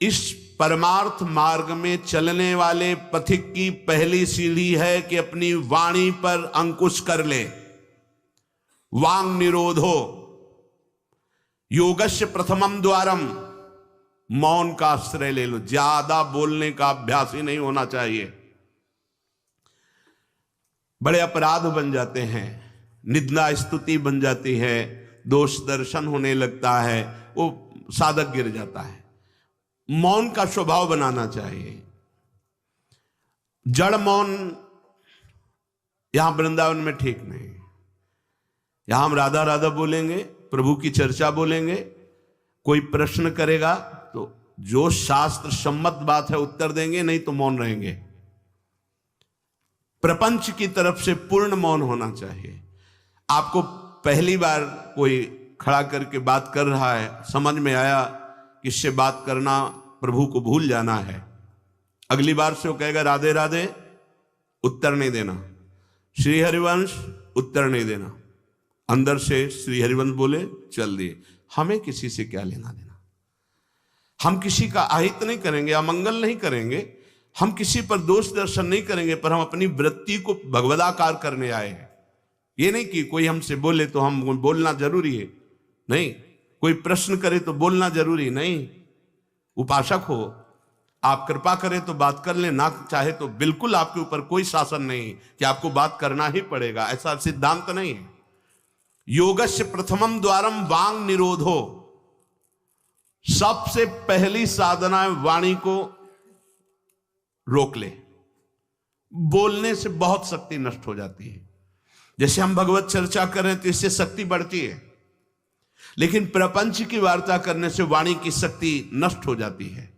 इस परमार्थ मार्ग में चलने वाले पथिक की पहली सीढ़ी है कि अपनी वाणी पर अंकुश कर ले। वांग निरोधो योगस्य प्रथमम द्वारम, मौन का आश्रय ले लो। ज्यादा बोलने का अभ्यास ही नहीं होना चाहिए। बड़े अपराध बन जाते हैं, निंदा स्तुति बन जाती है, दोष दर्शन होने लगता है, वो साधक गिर जाता है। मौन का स्वभाव बनाना चाहिए। जड़ मौन यहां वृंदावन में ठीक नहीं। यहां हम राधा राधा बोलेंगे, प्रभु की चर्चा बोलेंगे, कोई प्रश्न करेगा तो जो शास्त्र सम्मत बात है उत्तर देंगे, नहीं तो मौन रहेंगे। प्रपंच की तरफ से पूर्ण मौन होना चाहिए। आपको पहली बार कोई खड़ा करके बात कर रहा है, समझ में आया कि इससे बात करना प्रभु को भूल जाना है, अगली बार से वो कहेगा राधे राधे, उत्तर नहीं देना, श्री हरिवंश उत्तर नहीं देना, अंदर से श्री हरिवंश बोले चल दिए। हमें किसी से क्या लेना देना। हम किसी का अहित नहीं करेंगे, अमंगल नहीं करेंगे, हम किसी पर दोष दर्शन नहीं करेंगे, पर हम अपनी वृत्ति को भगवदाकार करने आए हैं। ये नहीं कि कोई हमसे बोले तो हम बोलना जरूरी है, नहीं, कोई प्रश्न करे तो बोलना जरूरी नहीं। उपासक हो, आप कृपा करें तो बात कर ले, ना चाहे तो बिल्कुल आपके ऊपर कोई शासन नहीं कि आपको बात करना ही पड़ेगा, ऐसा सिद्धांत नहीं है। योगस्य प्रथमम द्वारम वांग निरोधो, सबसे पहली साधना है वाणी को रोक ले। बोलने से बहुत शक्ति नष्ट हो जाती है। जैसे हम भगवत चर्चा करें तो इससे शक्ति बढ़ती है, लेकिन प्रपंच की वार्ता करने से वाणी की शक्ति नष्ट हो जाती है।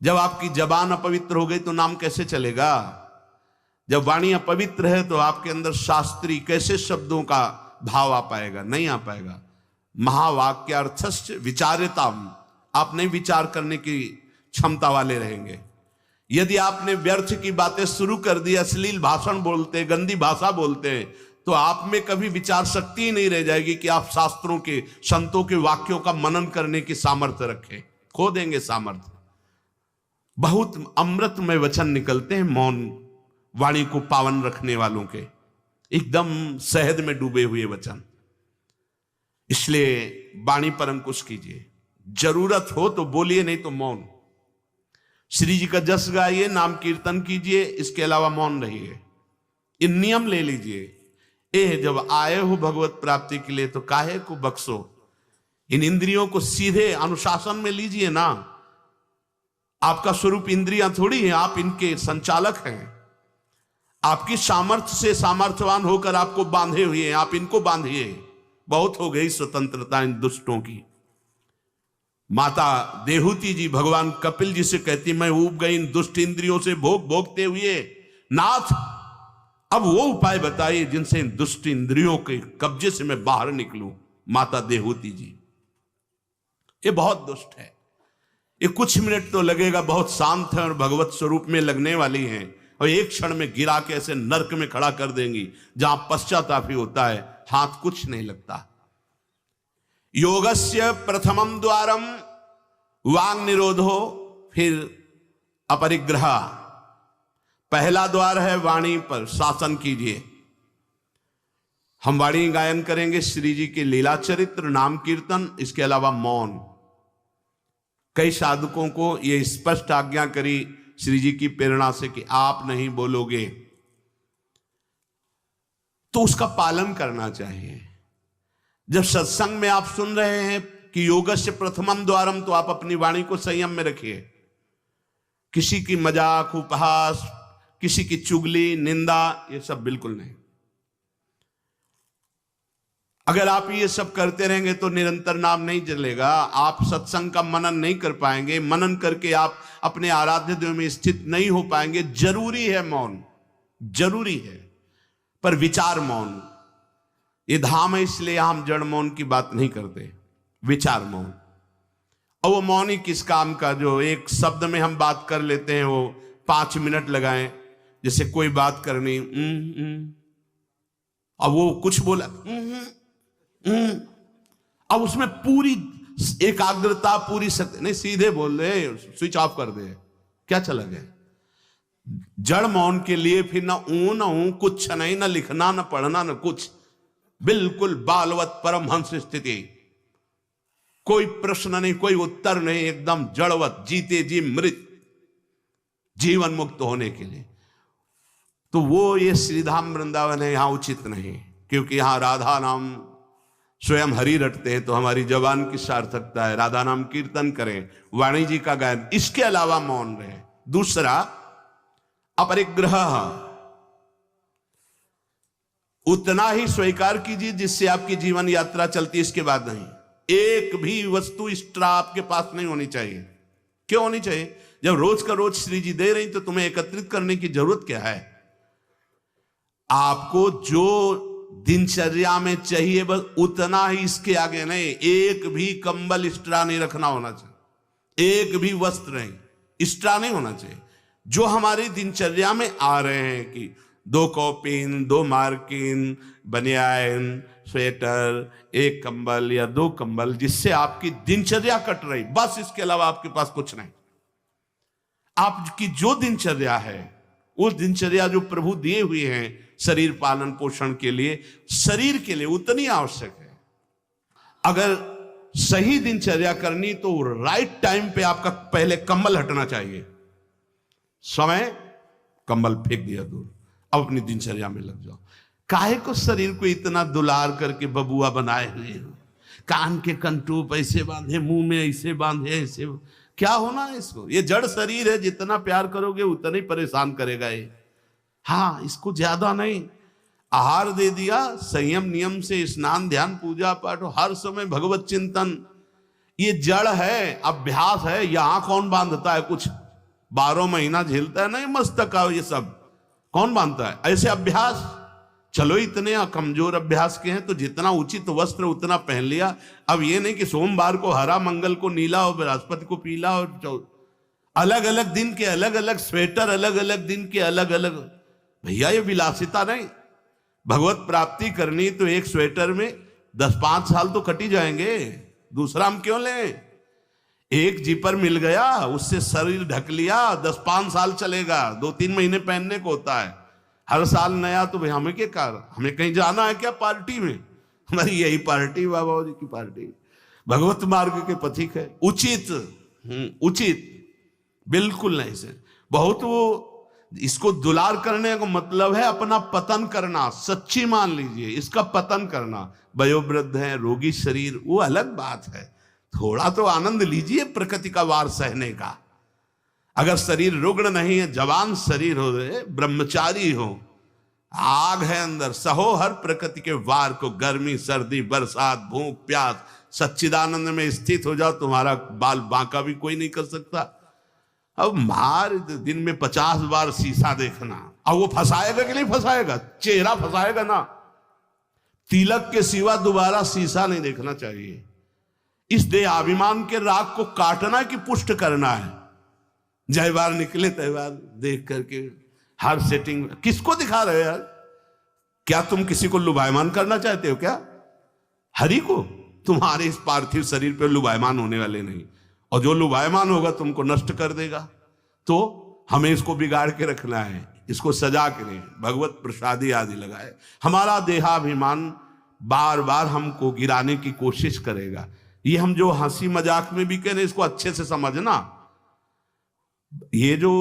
जब आपकी जबान अपवित्र हो गई तो नाम कैसे चलेगा? जब वाणी अपवित्र है तो आपके अंदर शास्त्री कैसे शब्दों का भाव आ पाएगा? नहीं आ पाएगा। महावाक्यार्थस्य विचारिताम, आप नहीं विचार करने की क्षमता वाले रहेंगे। यदि आपने व्यर्थ की बातें शुरू कर दी, अश्लील भाषण बोलते, गंदी भाषा बोलते, तो आप में कभी विचार शक्ति ही नहीं रह जाएगी कि आप शास्त्रों के, संतों के वाक्यों का मनन करने की सामर्थ्य रखें। खो देंगे सामर्थ्य। बहुत अमृतमय वचन निकलते हैं मौन वाणी को पावन रखने वालों के, एकदम शहद में डूबे हुए वचन। इसलिए वाणी पर अंकुश कीजिए। जरूरत हो तो बोलिए, नहीं तो मौन। श्री जी का जस गाइए, नाम कीर्तन कीजिए, इसके अलावा मौन रहिए। इन नियम ले लीजिए। जब आए हो भगवत प्राप्ति के लिए तो काहे को बख्शो। इन इंद्रियों को सीधे अनुशासन में लीजिए ना। आपका स्वरूप इंद्रियां थोड़ी है, आप इनके संचालक हैं। आपकी सामर्थ्य से सामर्थ्यवान होकर आपको बांधे हुए हैं, आप इनको बांधिए। बहुत हो गई स्वतंत्रता इन दुष्टों की। माता देहूती जी भगवान कपिल जी से कहती, मैं ऊब गई इन दुष्ट इंद्रियों से भोग भोगते हुए, नाथ अब वो उपाय बताइए जिनसे इन दुष्ट इंद्रियों के कब्जे से मैं बाहर निकलूं। माता देहूती जी, ये बहुत दुष्ट है। ये कुछ मिनट तो लगेगा, बहुत शांत है और भगवत स्वरूप में लगने वाली हैं, और एक क्षण में गिरा के ऐसे नरक में खड़ा कर देंगी जहां पश्चाताप ही होता है, हाथ कुछ नहीं लगता। योगस्य प्रथमम द्वारम वांग निरोधो, फिर अपरिग्रह। पहला द्वार है वाणी पर शासन कीजिए। हम वाणी गायन करेंगे, श्री जी के लीला चरित्र, नाम कीर्तन, इसके अलावा मौन। कई साधकों को यह स्पष्ट आज्ञा करी श्री जी की प्रेरणा से कि आप नहीं बोलोगे, तो उसका पालन करना चाहिए। जब सत्संग में आप सुन रहे हैं कि योगस्य प्रथमम द्वारम, तो आप अपनी वाणी को संयम में रखिए। किसी की मजाक, उपहास, किसी की चुगली, निंदा, ये सब बिल्कुल नहीं। अगर आप ये सब करते रहेंगे तो निरंतर नाम नहीं चलेगा। आप सत्संग का मनन नहीं कर पाएंगे। मनन करके आप अपने आराध्य देव में स्थित नहीं हो पाएंगे। जरूरी है मौन, जरूरी है, पर विचार मौन। ये धाम है, इसलिए हम जड़ मौन की बात नहीं करते, विचार मौन। और वो मौन ही किस काम का जो एक शब्द में हम बात कर लेते हैं, वो 5 मिनट लगाएं। जैसे कोई बात करनी, अब वो कुछ बोला, अब उसमें पूरी एकाग्रता पूरी शक्ति नहीं, सीधे बोल दे, स्विच ऑफ कर दे, क्या चला गया। जड़ मौन के लिए फिर ना ऊ कुछ नहीं, ना लिखना ना पढ़ना ना कुछ, बिल्कुल बालवत परमहंस स्थिति, कोई प्रश्न नहीं, कोई उत्तर नहीं, एकदम जड़वत, जीते जी मृत, जीवन मुक्त होने के लिए। तो वो ये श्रीधाम वृंदावन है, यहां उचित नहीं, क्योंकि यहां राधा नाम स्वयं हरि रटते हैं, तो हमारी जबान की सार्थकता है, राधा नाम कीर्तन करें, वाणी जी का गायन, इसके अलावा मौन रहे। दूसरा, अपरिग्रह, उतना ही स्वीकार कीजिए जिससे आपकी जीवन यात्रा चलती, इसके बाद नहीं। एक भी वस्तु एक्स्ट्रा आपके पास नहीं होनी चाहिए। क्यों होनी चाहिए? जब रोज का रोज श्री जी दे रही तो तुम्हें एकत्रित करने की जरूरत क्या है? आपको जो दिनचर्या में चाहिए बस उतना ही, इसके आगे नहीं। एक भी कंबल एक्स्ट्रा नहीं रखना होना चाहिए, एक भी वस्त्र नहीं एक्स्ट्रा नहीं होना चाहिए। जो हमारी दिनचर्या में आ रहे हैं कि 2 कॉपिन, 2 मार्किन, बनियान, स्वेटर, 1 कंबल या 2 कंबल, जिससे आपकी दिनचर्या कट रही, बस इसके अलावा आपके पास कुछ नहीं। आपकी जो दिनचर्या है, उस दिनचर्या जो प्रभु दिए हुए हैं शरीर पालन पोषण के लिए, शरीर के लिए उतनी आवश्यक है। अगर सही दिनचर्या करनी तो राइट टाइम पे आपका पहले कंबल हटना चाहिए। समय कंबल फेंक दिया दूर, अब अपनी दिनचर्या में लग जाओ। काहे को शरीर को इतना दुलार करके बबुआ बनाए हुए हो, कान के कंटूप ऐसे बांधे, मुंह में ऐसे बांधे, ऐसे क्या होना है इसको? ये जड़ शरीर है, जितना प्यार करोगे उतना ही परेशान करेगा ये। हाँ, इसको ज्यादा नहीं, आहार दे दिया, संयम नियम से स्नान ध्यान पूजा पाठ, हर समय भगवत चिंतन, ये जड़ है, अभ्यास है। यहां कौन बांधता है कुछ? 12 महीना झेलता है नहीं मस्तक का, ये सब कौन बांधता है? ऐसे अभ्यास। चलो इतने कमजोर अभ्यास के हैं तो जितना उचित वस्त्र उतना पहन लिया। अब ये नहीं कि सोमवार को हरा, मंगल को नीला और बृहस्पति को पीला, और अलग अलग दिन के अलग अलग स्वेटर, अलग अलग दिन के अलग अलग। भैया ये विलासिता नहीं। भगवत प्राप्ति करनी तो एक स्वेटर में 10-5 साल तो कटी जाएंगे, दूसरा हम क्यों लें? एक जीपर मिल गया, उससे शरीर ढक लिया, 10-5 साल चलेगा, 2-3 महीने पहनने को होता है। हर साल नया तो भाई हमें क्या कार, हमें कहीं जाना है क्या पार्टी में? हमारी यही पार्टी, बाबा जी की पार्टी, भगवत मार्ग के पथिक है। उचित उचित बिल्कुल नहीं से बहुत, वो इसको दुलार करने का मतलब है अपना पतन करना। सच्ची मान लीजिए, इसका पतन करना। वयोवृद्ध है, रोगी शरीर, वो अलग बात है। थोड़ा तो आनंद लीजिए प्रकृति का वार सहने का। अगर शरीर रुग्ण नहीं है, जवान शरीर हो, ब्रह्मचारी हो, आग है अंदर, सहो हर प्रकृति के वार को, गर्मी सर्दी बरसात भूख प्यास, सच्चिदानंद में स्थित हो जाओ, तुम्हारा बाल बांका भी कोई नहीं कर सकता। अब मार दिन में 50 बार शीशा देखना, अब वो फंसाएगा कि नहीं फंसाएगा? चेहरा फंसाएगा ना। तिलक के सिवा दोबारा शीशा नहीं देखना चाहिए। इस देहाभिमान के राग को काटना कि पुष्ट करना है? जय बार निकले तय बार देख करके हर सेटिंग किसको दिखा रहे हो यार? क्या तुम किसी को लुभायमान करना चाहते हो क्या? हरि को? तुम्हारे इस पार्थिव शरीर पे लुभायमान होने वाले नहीं, और जो लुभायमान होगा तुमको नष्ट कर देगा। तो हमें इसको बिगाड़ के रखना है, इसको सजा के नहीं, भगवत प्रसादी आदि लगाए। हमारा देहाभिमान बार बार हमको गिराने की कोशिश करेगा। ये हम जो हंसी मजाक में भी कह रहे, इसको अच्छे से समझना। ये जो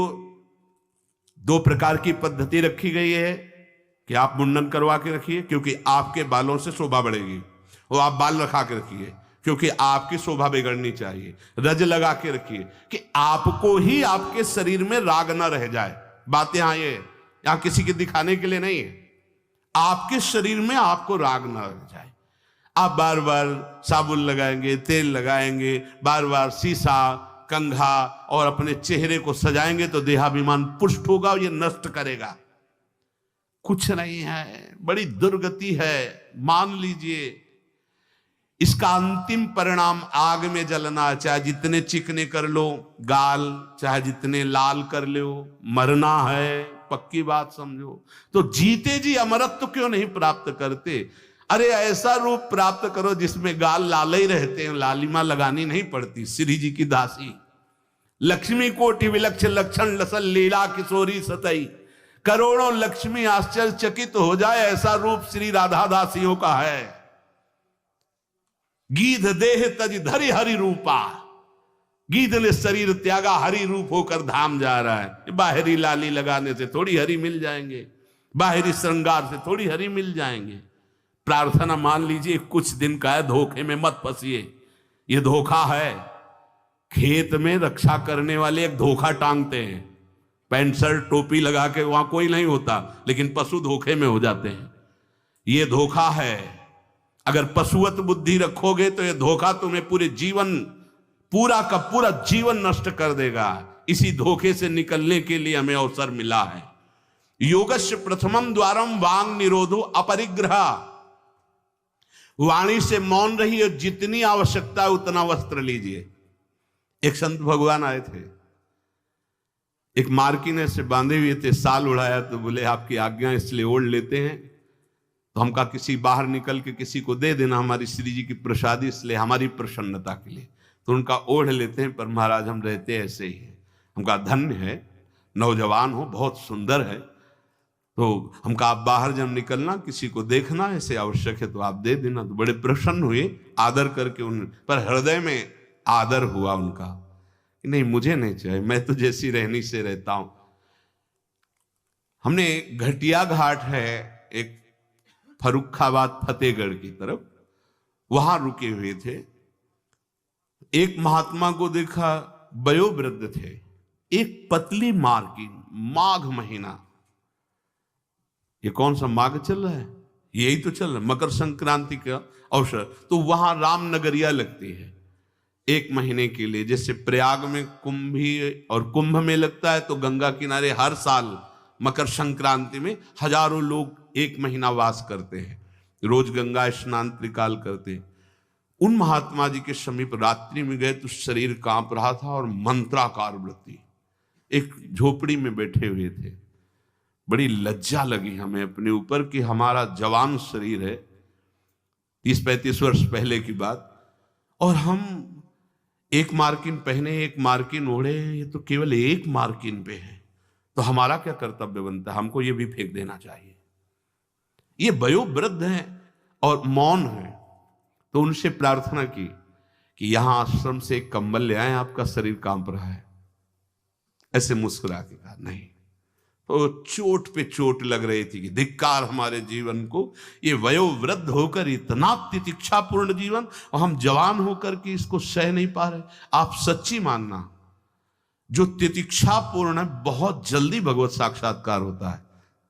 2 प्रकार की पद्धति रखी गई है कि आप मुंडन करवा के रखिए क्योंकि आपके बालों से शोभा बढ़ेगी, और आप बाल रखा के रखिए क्योंकि आपकी शोभा बिगड़नी चाहिए। रज लगा के रखिए कि आपको ही आपके शरीर में राग ना रह जाए। बात यहां किसी के दिखाने के लिए नहीं है, आपके शरीर में आपको राग ना रह जाए। आप बार बार साबुन लगाएंगे, तेल लगाएंगे, बार बार शीशा कंघा और अपने चेहरे को सजाएंगे तो देहाभिमान पुष्ट होगा, और ये नष्ट करेगा। कुछ नहीं है, बड़ी दुर्गति है, मान लीजिए। इसका अंतिम परिणाम आग में जलना। चाहे जितने चिकने कर लो गाल, चाहे जितने लाल कर लो, मरना है, पक्की बात समझो। तो जीते जी अमरत्व क्यों नहीं प्राप्त करते? अरे ऐसा रूप प्राप्त करो जिसमें गाल लाले ही रहते हैं, लालिमा लगानी नहीं पड़ती। श्री जी की दासी लक्ष्मी कोटि विलक्ष लक्षण लसल लीला किशोरी सतई, करोड़ों लक्ष्मी आश्चर्यचकित हो जाए ऐसा रूप श्री राधा दासियों का है। गीध देह तज धरि हरि रूपा, गीध ने शरीर त्यागा, हरि रूप होकर धाम जा रहा है। बाहरी लाली लगाने से थोड़ी हरि मिल जाएंगे, बाहरी श्रृंगार से थोड़ी हरि मिल जाएंगे। प्रार्थना मान लीजिए कुछ दिन का है, धोखे में मत फंसिए। ये धोखा है। खेत में रक्षा करने वाले एक धोखा टांगते हैं, पैंट शर्ट टोपी लगा के, वहां कोई नहीं होता, लेकिन पशु धोखे में हो जाते हैं। ये धोखा है। अगर पशुवत बुद्धि रखोगे तो ये धोखा तुम्हें पूरे जीवन, पूरा का पूरा जीवन नष्ट कर देगा। इसी धोखे से निकलने के लिए हमें अवसर मिला है। योगस्य प्रथमम द्वारम वांग निरोधो अपरिग्रह, वाणी से मौन रही और जितनी आवश्यकता है उतना वस्त्र लीजिए। एक संत भगवान आए थे, एक मार्किन से बांधे हुए थे, साल उड़ाया, तो बोले आपकी आज्ञा इसलिए ओढ़ लेते हैं। तो हम कहा किसी बाहर निकल के किसी को दे देना, हमारी श्री जी की प्रसादी, इसलिए हमारी प्रसन्नता के लिए। तो उनका ओढ़ लेते हैं, पर महाराज हम रहते ऐसे ही हैं। हम कहा धन्य है, नौजवान हो, बहुत सुंदर है। तो हम कहा आप बाहर जब निकलना किसी को देखना ऐसे आवश्यक है तो आप दे देना। तो बड़े प्रसन्न हुए, आदर करके उन पर हृदय में आदर हुआ उनका, नहीं मुझे नहीं चाहिए, मैं तो जैसी रहनी से रहता हूं। हमने घटिया घाट है एक फर्रुखाबाद फतेहगढ़ की तरफ, वहां रुके हुए थे। एक महात्मा को देखा, वयोवृद्ध थे, एक पतली मार्किन, माघ महीना, ये कौन सा माघ चल रहा है, यही तो चल रहा है, मकर संक्रांति का अवसर। तो वहां रामनगरिया लगती है 1 महीने के लिए। जैसे प्रयाग में कुंभी और कुंभ में लगता है, तो गंगा किनारे हर साल मकर संक्रांति में हजारों लोग 1 महीना वास करते हैं, रोज गंगा स्नान त्रिकाल करते हैं। उन महात्मा जी के समीप रात्रि में गए तो शरीर कांप रहा था और मंत्राकार वृत्ति, एक झोपड़ी में बैठे हुए थे। बड़ी लज्जा लगी हमें अपने ऊपर कि हमारा जवान शरीर है, 30-35 वर्ष पहले की बात, और हम 1 मार्किन पहने, 1 मार्किन ओढ़े, ये तो केवल 1 मार्किन पे है, तो हमारा क्या कर्तव्य बनता है? हमको ये भी फेंक देना चाहिए। ये वयोवृद्ध हैं और मौन है, तो उनसे प्रार्थना की कि यहां आश्रम से एक कंबल ले आए, आपका शरीर कांप रहा है। ऐसे मुस्कुरा के कहा नहीं। तो चोट पे चोट लग रही थी कि धिक्कार हमारे जीवन को, ये वयोवृद्ध होकर इतना तितिक्षापूर्ण जीवन, और हम जवान होकर के इसको सह नहीं पा रहे। आप सच्ची मानना, जो तितिक्षापूर्ण है बहुत जल्दी भगवत साक्षात्कार होता है।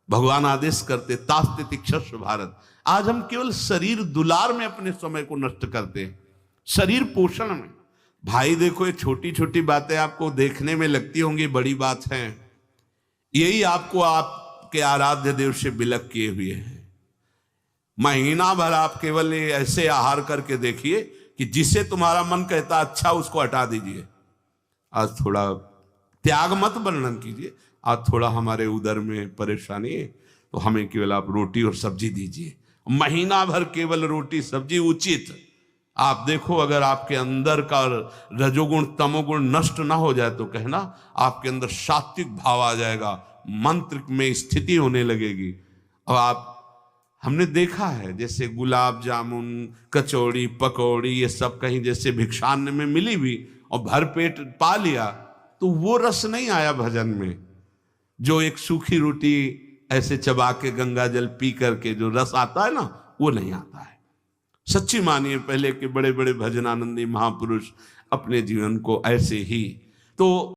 भगवान आदेश करते तास तितिक्षस्व भारत। आज हम केवल शरीर दुलार में अपने समय को नष्ट करते हैं, शरीर पोषण में। भाई देखो, ये छोटी छोटी बातें आपको देखने में लगती होंगी बड़ी बात है, यही आपको आपके आराध्य देव से विलग किए हुए हैं। महीना भर आप केवल ऐसे आहार करके देखिए कि जिसे तुम्हारा मन कहता अच्छा उसको हटा दीजिए। आज थोड़ा त्याग मत वर्णन कीजिए, आज थोड़ा हमारे उदर में परेशानी है तो हमें केवल आप रोटी और सब्जी दीजिए। महीना भर केवल रोटी सब्जी उचित। आप देखो, अगर आपके अंदर का रजोगुण तमोगुण नष्ट ना हो जाए तो कहना आपके अंदर सात्विक भाव आ जाएगा, मंत्र में स्थिति होने लगेगी। और आप, हमने देखा है जैसे गुलाब जामुन, कचौड़ी, पकौड़ी, ये सब कहीं जैसे भिक्षान्न में मिली भी और भरपेट पा लिया, तो वो रस नहीं आया भजन में। जो एक सूखी रोटी ऐसे चबा के गंगा जल पी करके जो रस आता है ना, वो नहीं आता है। सच्ची मानिए, पहले के बड़े बड़े भजनानंदी महापुरुष अपने जीवन को ऐसे ही तो